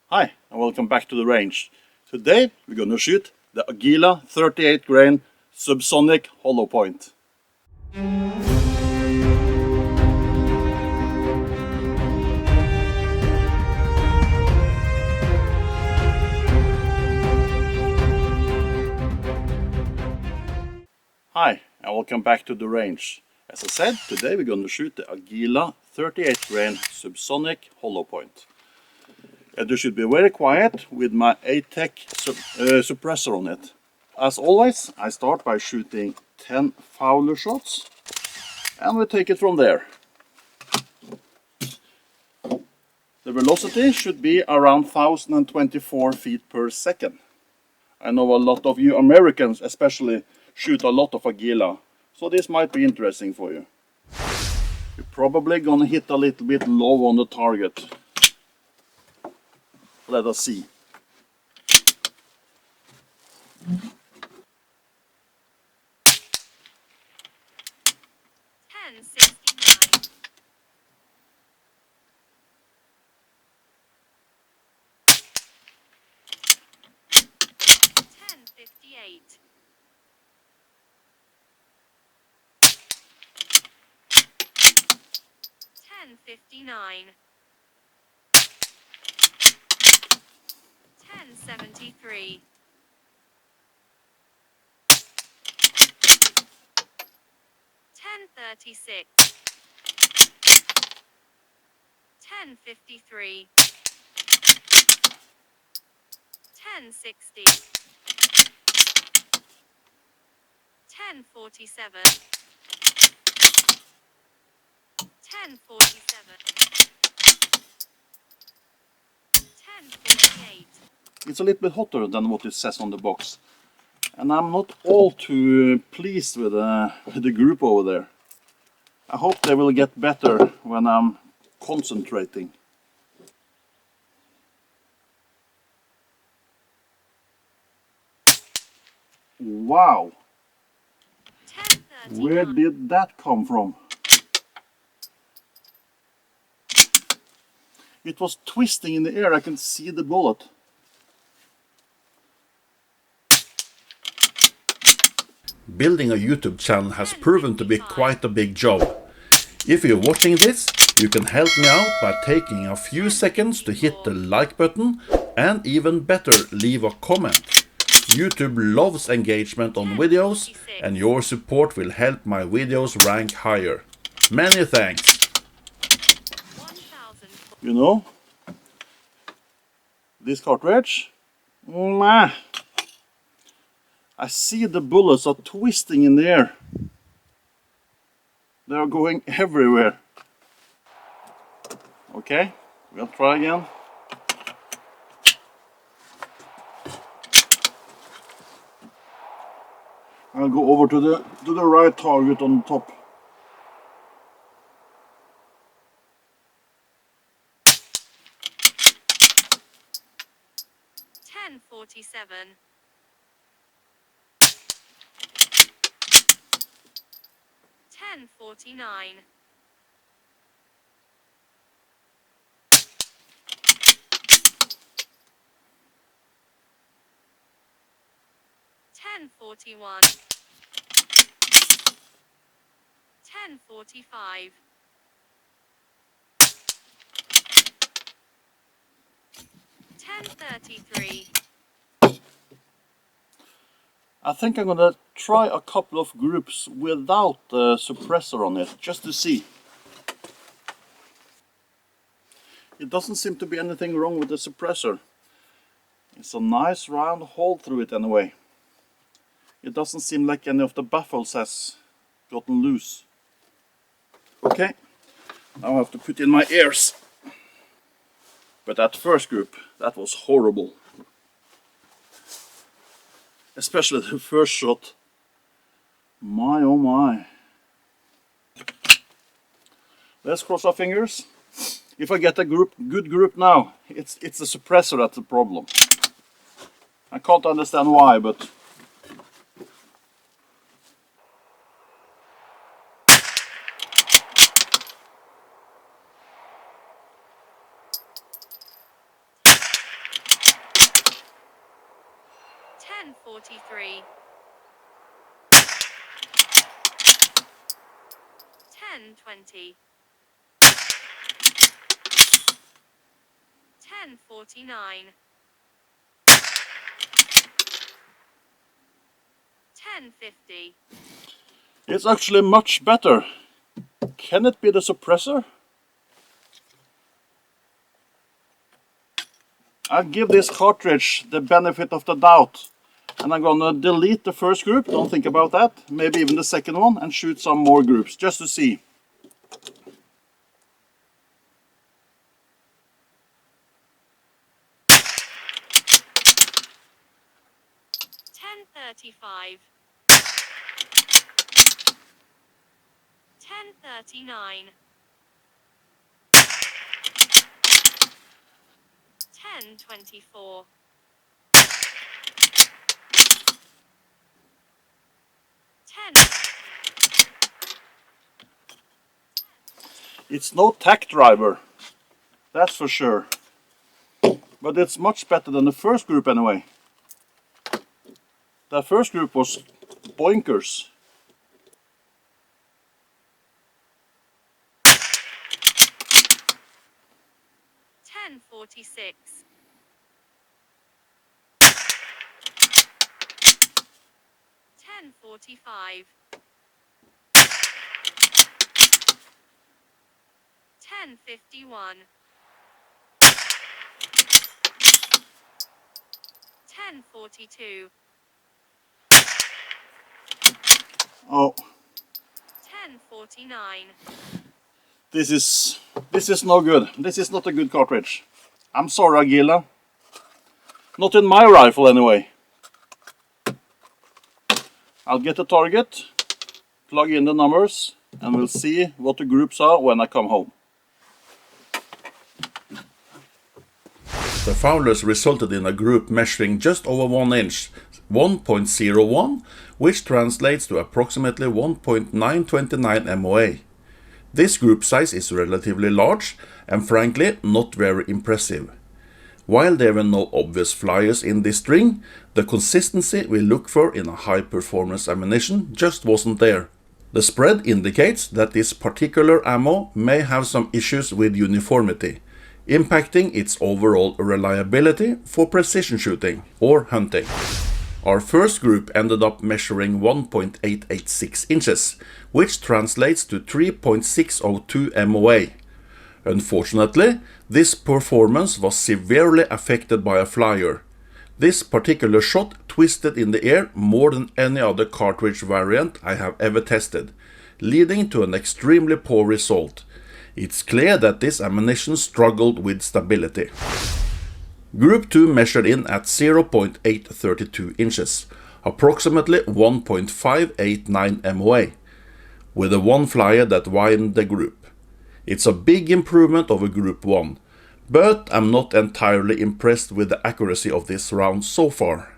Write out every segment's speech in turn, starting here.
Hi, and welcome back to the range. Today we're going to shoot the Aguila 38 Subsonic hollow point. Hi, and welcome back to the range. As I said, today we're going to shoot the Aguila 38 Subsonic hollow point. And you should be very quiet with my A-Tec suppressor on it. As always, I start by shooting 10 fowler shots, and we take it from there. The velocity should be around 1024 feet per second. I know a lot of you Americans especially shoot a lot of Aguila, so this might be interesting for you. You're probably gonna hit a little bit low on the target. Let us see. $10.59. $10.73. $10.36. $10.53. $10.60. $10.47. $10.47. $10.58. It's a little bit hotter than what it says on the box, and I'm not all too pleased with the group over there. I hope they will get better when I'm concentrating. Wow! Where did that come from? It was twisting in the air. I can see the bullet. Building a YouTube channel has proven to be quite a big job. If you're watching this, you can help me out by taking a few seconds to hit the like button, and even better, leave a comment. YouTube loves engagement on videos, and your support will help my videos rank higher. Many thanks! You know, this cartridge, I see the bullets are twisting in the air. They are going everywhere. Okay, we'll try again. I'll go over to the right target on top. $10.47. $10.49. $10.41. $10.45. $10.33. I think I'm gonna try a couple of groups without the suppressor on it, just to see. It doesn't seem to be anything wrong with the suppressor. It's a nice round hole through it anyway. It doesn't seem like any of the baffles has gotten loose. Okay, now I have to put in my ears. But that first group, that was horrible. Especially the first shot. My oh my. Let's cross our fingers. If I get a good group now, it's the suppressor that's the problem. I can't understand why, but 1043. 1020. 1049. 1050. It's actually much better. Can it be the suppressor? I'll give this cartridge the benefit of the doubt. And I'm gonna delete the first group, don't think about that. Maybe even the second one, and shoot some more groups, just to see. 1035. 1039. 1024. 10. It's no tack driver, that's for sure. But it's much better than the first group anyway. The first group was boinkers. 1046. 1045. 1051. 1042. Oh, 1049. this is no good. This is not a good cartridge. I'm sorry, Aguila. Not in my rifle anyway. I'll get the target, plug in the numbers, and we'll see what the groups are when I come home. The foulers resulted in a group measuring just over 1 inch, 1.01, which translates to approximately 1.929 MOA. This group size is relatively large and frankly not very impressive. While there were no obvious flyers in this string, the consistency we look for in a high performance ammunition just wasn't there. The spread indicates that this particular ammo may have some issues with uniformity, impacting its overall reliability for precision shooting or hunting. Our first group ended up measuring 1.886 inches, which translates to 3.602 MOA. Unfortunately, this performance was severely affected by a flyer. This particular shot twisted in the air more than any other cartridge variant I have ever tested, leading to an extremely poor result. It's clear that this ammunition struggled with stability. Group 2 measured in at 0.832 inches, approximately 1.589 MOA, with a one flyer that widened the group. It's a big improvement over Group 1, but I'm not entirely impressed with the accuracy of this round so far.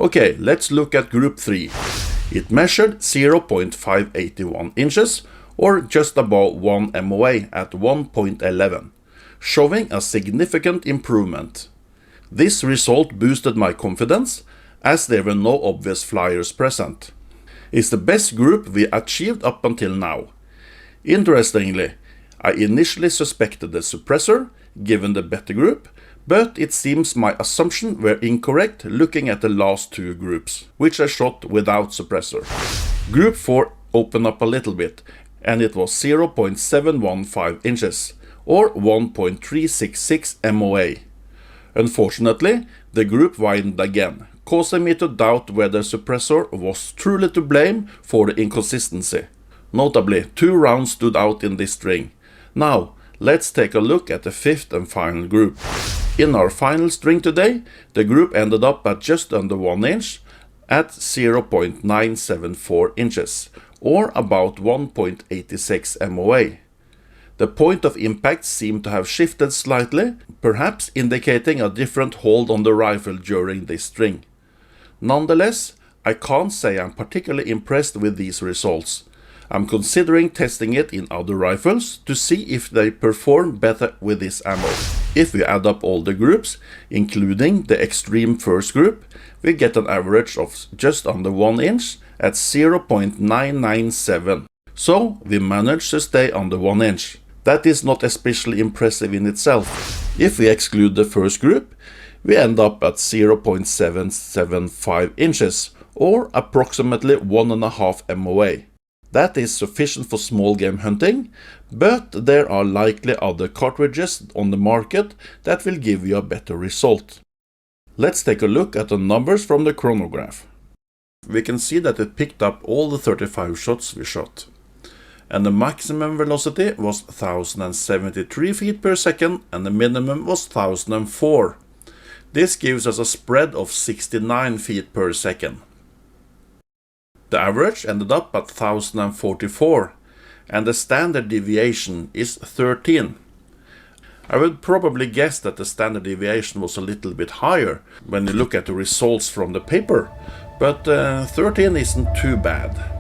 Okay, let's look at Group 3. It measured 0.581 inches, or just about 1 MOA at 1.11, showing a significant improvement. This result boosted my confidence, as there were no obvious flyers present. It's the best group we achieved up until now. Interestingly, I initially suspected the suppressor, given the better group, but it seems my assumption were incorrect looking at the last two groups, which I shot without suppressor. Group 4 opened up a little bit, and it was 0.715 inches, or 1.366 MOA. Unfortunately, the group widened again, causing me to doubt whether suppressor was truly to blame for the inconsistency. Notably, 2 rounds stood out in this string. Now, let's take a look at the fifth and final group. In our final string today, the group ended up at just under 1 inch at 0.974 inches, or about 1.86 MOA. The point of impact seemed to have shifted slightly, perhaps indicating a different hold on the rifle during this string. Nonetheless, I can't say I'm particularly impressed with these results. I'm considering testing it in other rifles to see if they perform better with this ammo. If we add up all the groups, including the extreme first group, we get an average of just under 1 inch at 0.997. So we managed to stay under 1 inch. That is not especially impressive in itself. If we exclude the first group, we end up at 0.775 inches, or approximately 1.5 MOA. That is sufficient for small game hunting, but there are likely other cartridges on the market that will give you a better result. Let's take a look at the numbers from the chronograph. We can see that it picked up all the 35 shots we shot. And the maximum velocity was 1073 feet per second and the minimum was 1004. This gives us a spread of 69 feet per second. The average ended up at 1044 and the standard deviation is 13. I would probably guess that the standard deviation was a little bit higher when you look at the results from the paper, but 13 isn't too bad.